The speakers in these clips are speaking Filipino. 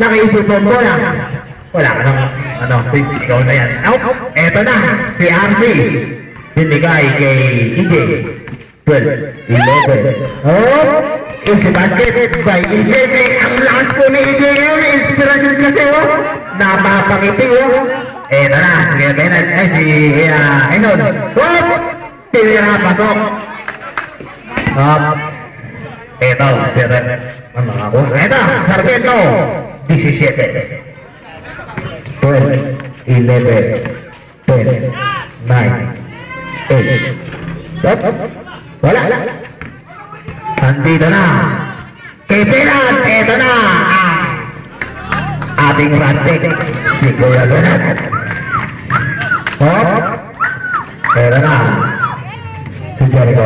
Nakaisip mo na. Wala ka nang ikaw na yan. Eto na, si RC. Binigay kay EJ. 12, 11. Easy basket by EJ. Ang lakas po ni EJ ngayon. Inspirasyon kasi napapangiti Eto na, sige Benet. Ay si Enon. Tinira pasok. Eto, si Red. Eto, Sargento. 17. 12, 11, 10, 9, 8. Wala. Nandito na. Kaibigan, eto na. Ating rantik. Si Kuya Lunat. Eto na. Si Jericho.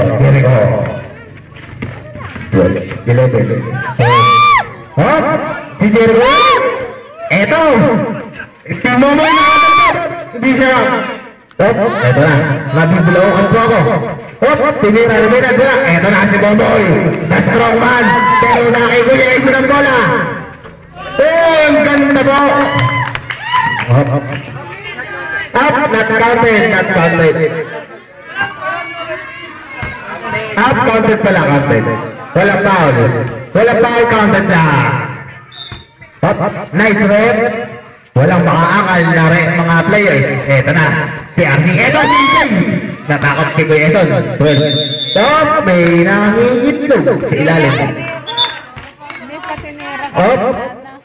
12, 11. Si Jericho. Eto. Si Momoy nakatapat. Hindi siya. Eto na. Nabibilawakan po ako. Tinira. Eto na si Momoy. The strong man. Pero nakikuya ito ng bola. Ang ganda po. Not counted. Counted pala, counted. Walang foul counted na. Nice rep. Walang makaangal na mga players. Eto na. Si Arnie. Eto si Isay. Natakot si Kuya Eton. May nangingitlog sa ilalim.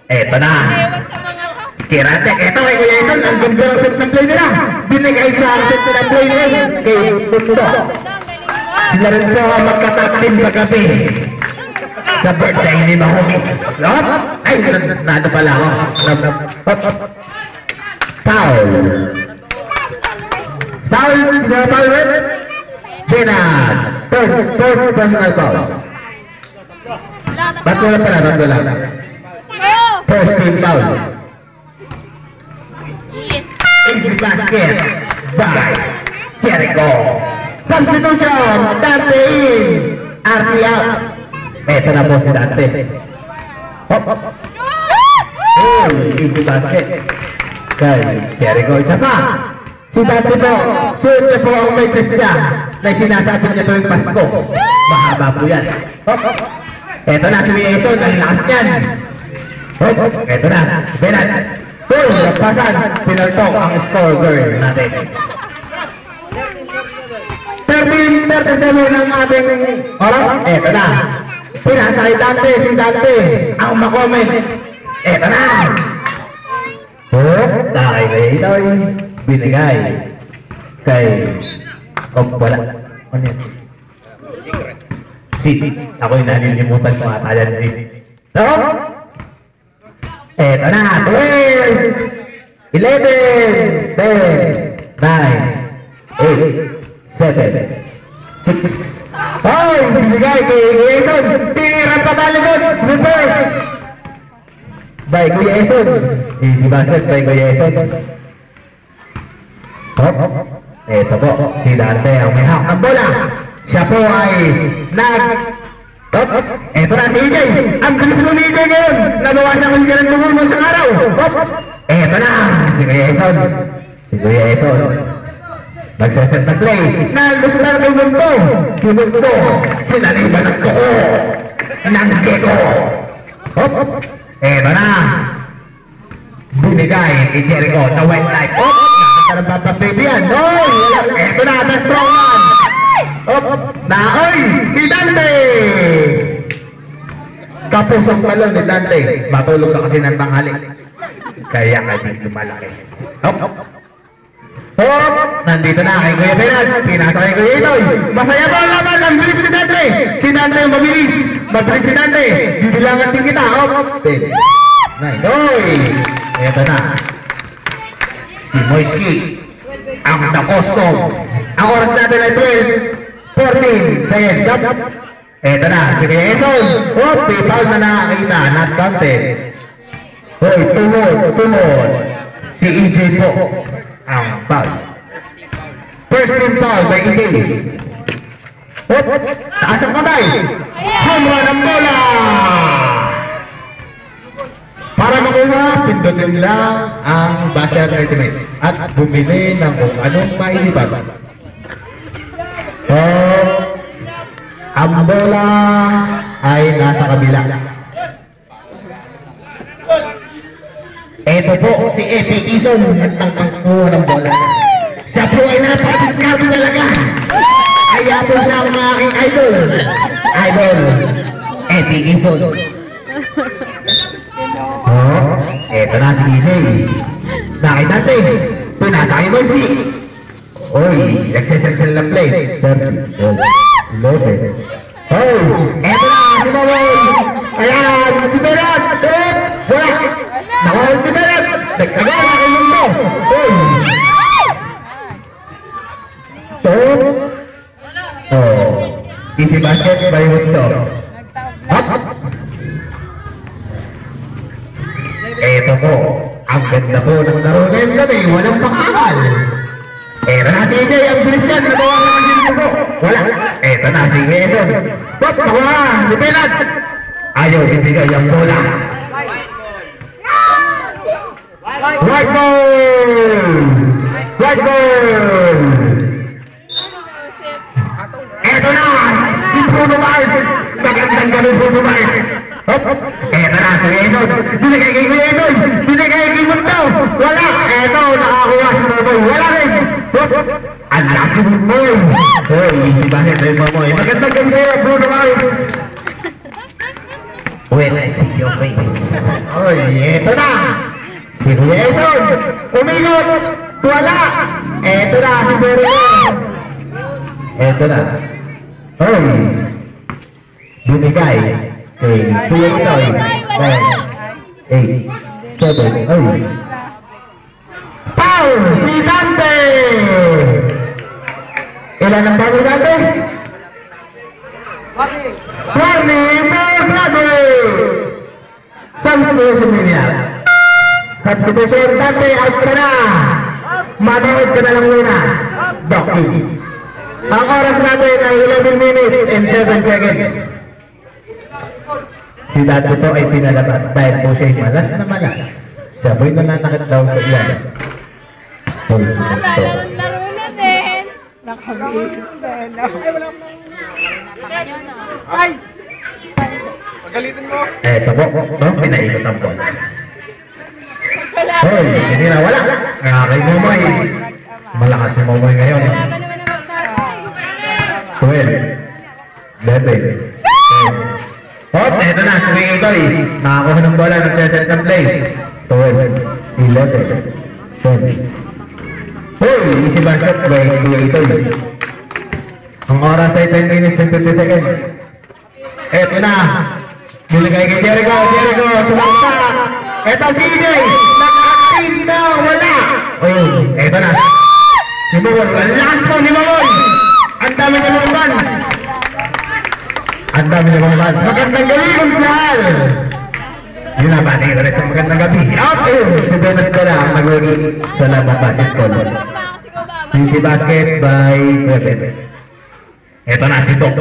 Eto na. Kiratek. Eto kay Kuya Eton. Ang ganda ng set ng play nila. Binigay sa set ng play nila. Kay Pundo. Sila rin po magkatakin sa gabi. Sa birthday ni Mahoney. Ay, nado pala ako. Foul. Sinad. First personal foul. Ba't wala? First team foul. Easy basket by Jericho. Substitution. Dante in. RC out. Eto na po si Dante. Easy basket. Kay Jericho, isa pa. Si Dante po, suot niya po ang may test niya na sinasabi niya po yung Pasko. Mahaba po yan. Eto na si Eson, ang lakas niyan. Eto na, Benan. Nagpasan, pinaltok ang scorer natin. 13-37 ang ating oras. Eto na. Pinasa kay Dante, si Dante ang makomment. Eto na. Dahil na ito binigay kay wala. Ano yan? City. Ako'y nalilimutan ko ata yan. Eto na. 12, 11, 10, 9, 8, 7, 6. Binigay kay Eson. Tinirang patalikod. Reverse. By Kuya Eson. Easy basket by Kuya Eson. Eto po. Si Dante ang may hawak ng bola. Siya po ay eto na si EJ. Ang bilis mo ni EJ ngayon. Nabawasan ko siya ng bumul mo sa araw. Eto na. Si Kuya Eson. Nagsaset na play. Nagsaset kay Mundo. Si Mundo. Sinaliban ng kuko. Ng Geko. Eto na. Binigay kay Jericho na white light. Nakasarang papababy yan. Eto na. The strong man. Si Dante. Kapusong talon ni Dante. Matulog ka kasi ng tanghali. Kaya ka din lumalaki. Nandito na kay Kuya Benan. Pinasa kay Kuya Itoy. Masaya po ang laban. Ang bilis si Dante. Si Dante ang mabilis. Mabilis si Dante. Bibilangan din kita. 9. Ito na. Si Moisky. Ang na-custom. Ang oras natin ay 12, 14 seconds. Ito na. Si Kuya Eson. Foul na nakakita. Not counted. Tumod. Si EJ po. Ang foul. First team foul by EJ. Taas ang kamay. Home run ang bola. Para makuha, pindutin lang ang basher ultimate at bumili ng kung anong mailibag. So, ang bola ay nasa kabila. Ito po si Epi Ison at tangkangkuha ng bola. Siya po ay napaka-discount talaga. Kaya po siya ang aking idol. Idol, Epi Ison. Oh, eto na si DJ. Nakita natin, pinatay mo si. Oy, nagsesensel na play. Loaded. Oh, eto na, si Mamoy. Ayan, si Berat. Wala. Nakawal si Berat. Nagkagawa na kayo mo. Oy. So, oh, easy basket by Woodstock. Up. Eto po, ang ganda po ng laro ngayon kami, walang pakakal. Eto na si AJ, ang bilis yan, nagawa naman din po. Wala, eto na si Eson. Pop, nakuha, lipilat. Ayaw, bibigay ang bola. White ball! White ball! Eto na, si Bruno Mars. Magandang ganun Bruno Mars. Eto na si Eson. Binigay kay Eson. Binigay kay Mundo. Wala. Eto, nakakuha si Momoy. Wala rin. Ang laki ng Momoy. Hoy, easy basket rin Momoy. Magandang ganun sa'yo, Bruno Mars. When I see your face. Hoy, eto na. Si Eson. Umigot. Wala. Eto na si Bruno. Eto na. Hoy. Binigay. Kay Kuya Itoy. 10, 8, 7, ay. Foul! Si Dante! Ilan ang bago Dante? Warning! Mercado! Substitution niya. Substitution Dante, out ka na! Manood ka na lang muna. Doki. Ang oras natin ay 11 minutes and 7 seconds. Si Dante po ay pinalabas dahil po siya malas na malas. Siya po'y nananakit daw sa iyan. Laro na din. Nakabihis din. Ay! Pagalitin mo. Eto po, pinaikot ang bola. Hoy, hindi na wala. Kay Momoy. Malakas si Momoy ngayon. 12, 11, 10. Hop, eto na, si Itoy. Nakakuha ng bola, nagsaset ng play. 12, 11, 10. Hoy, easy basket by Kuya Itoy. Ang oras ay 10 minutes and 20 seconds. Eto na. Binigay kay Jericho, sumagta. Eto si EJ. Nag-active na, wala. Oy, eto na. Si Mamon, ang lakas po ni Mamon. Ang dami niya mga fans. Ang dami niya mga fans. Magandang gabi, Gonzal. Yun na, bati ko rin sa magandang gabi. Okay, si Bennett ko na ang nag-uwi sa labang basketball. Easy basket by Bennett. Eto na, si Dok.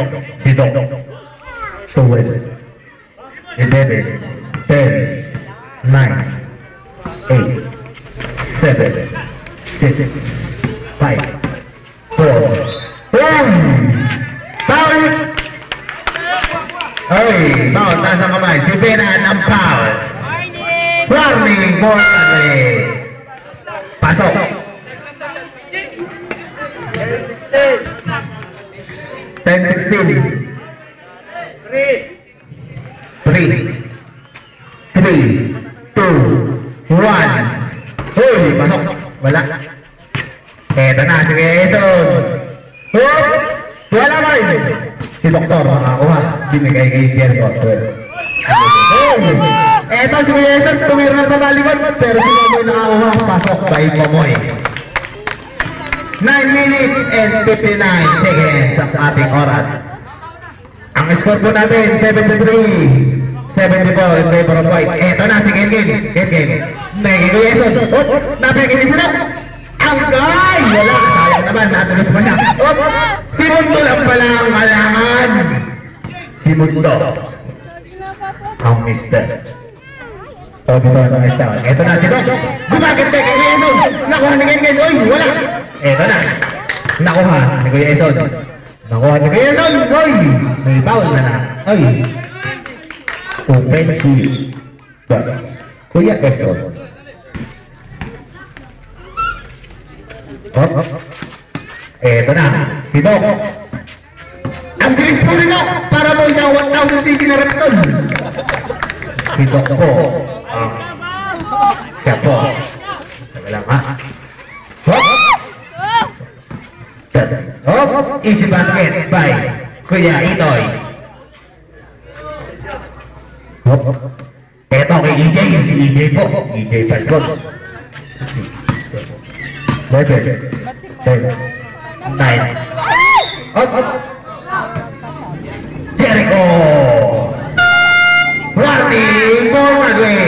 12, 11, 10, 9, 8, 7, 6, 5, 4, 1. Foul! Ay, foul, taas ang kamay. Si Bennett ang foul. Warning, Mortale. Pasok. Ten, 16. 3, 2, 1. Hoy, pasok. Wala. Eto na, sige, eto. Wala ba yun? Si Doktor makakuha. Binigay kay Jericho. Eto si Eson, tumira na sa balikod. Pero si Momoy nakakuha. Pasok by Momoy. 9 minutes and 59 seconds ang ating oras. Ang score po natin, 73. 74 in favor of White. Eto na si Gengen. Nagiging Eson. Napagin sila. Angay! Wala, sayang naman, natulos pa na. Si Mundo lang pala ang kailangan. Si Mundo. Ang mister. Dito na ito. Ito na, sino? Gumaganda kay Eson. Nakuha ni Kuya Eson. Oy, wala. Ito na. Nakuha ni Kuya Eson. Nakuha ni Kuya Eson. Oy, may foul na na. Oy. Offensive. Kuya Eson. Ito na. Sino? Ang bilis po rin para mo siya 1,000 cc na repton. Sino ko? Siya po. Sabi lang ha. Easy basket by Kuya Itoy. Ito kay EJ. Si EJ po. EJ Patrol. Level. 10. 9. Jericho. Running for Madrid.